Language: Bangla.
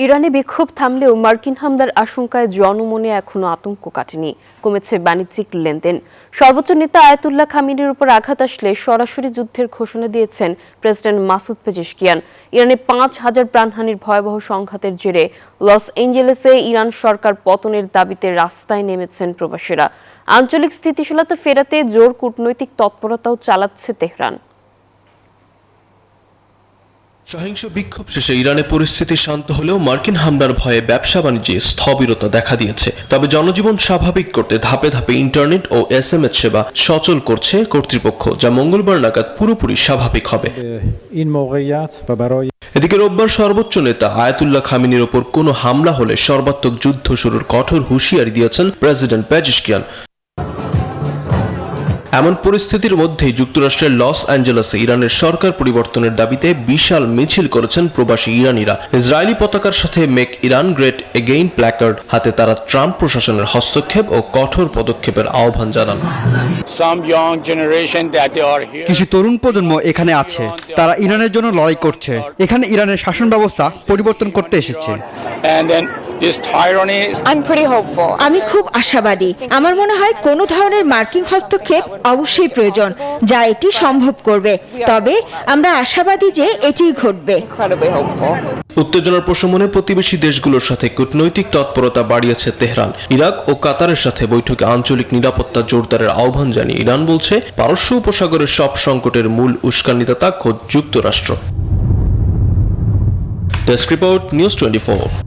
ইরানে বিক্ষোভ থামলেও মার্কিন হামলার আশঙ্কায় জনমনে এখনো আতঙ্ক কাটেনি। কমেছে বাণিজ্যিক লেনদেন। সর্বোচ্চ নেতা আয়াতুল্লাহ খামেনির উপর আঘাত আসলে সরাসরি যুদ্ধের ঘোষণা দিয়েছেন প্রেসিডেন্ট মাসুদ পেজেশকিয়ান। ইরানে 5,000 প্রাণহানির ভয়াবহ সংঘাতের জেরে লস এঞ্জেলেসে ইরান সরকার পতনের দাবিতে রাস্তায় নেমেছেন প্রবাসীরা। আঞ্চলিক স্থিতিশীলতা ফেরাতে জোর কূটনৈতিক তৎপরতাও চালাচ্ছে তেহরান। সহিংস বিক্ষোভ শেষে ইরানে পরিস্থিতি শান্ত হলেও মার্কিন হামলার ভয়ে ব্যবসা বাণিজ্যে স্থবিরতা দেখা দিয়েছে। তবে জনজীবন স্বাভাবিক করতে ধাপে ধাপে ইন্টারনেট ও SMS সেবা সচল করছে কর্তৃপক্ষ, যা মঙ্গলবার নাগাদ পুরোপুরি স্বাভাবিক হবে। এদিকে রোববার সর্বোচ্চ নেতা আয়াতুল্লাহ খামেনির ওপর কোনো হামলা হলে সর্বাত্মক যুদ্ধ শুরুর কঠোর হুঁশিয়ারি দিয়েছেন প্রেসিডেন্ট পেজেশকিয়ান। এমন পরিস্থিতির মধ্যেই যুক্তরাষ্ট্রের লস অ্যাঞ্জেলেসে ইরানের সরকার পরিবর্তনের দাবিতে বিশাল মিছিল করেছেন প্রবাসী ইরানিরা। ইসরায়েলি পতাকার সাথে make Iran great again placard হাতে তারা ট্রাম্প প্রশাসনের হস্তক্ষেপ ও কঠোর পদক্ষেপের আহ্বান জানান। কিছু তরুণ প্রজন্ম এখানে আছে, তারা ইরানের জন্য লড়াই করছে। এখানে ইরানের শাসন ব্যবস্থা পরিবর্তন করতে এসেছে। আমি খুব আশাবাদী। আমার মনে হয় কোনো ধরনের মার্কিন হস্তক্ষেপ অবশ্যই প্রয়োজন, যা এটি সম্ভব করবে। তবে আমরা আশাবাদী যে এটি ঘটবে। উত্তেজনার প্রশমনে প্রতিবেশী দেশগুলোর সাথে কূটনৈতিক তৎপরতা বাড়িয়েছে তেহরান। ইরাক ও কাতারের সাথে বৈঠকে আঞ্চলিক নিরাপত্তা জোরদারের আহ্বান জানিয়ে ইরান বলছে, পারস্য উপসাগরের সব সংকটের মূল উস্কানিদাতা খোদ যুক্তরাষ্ট্র। Desk report, news 24।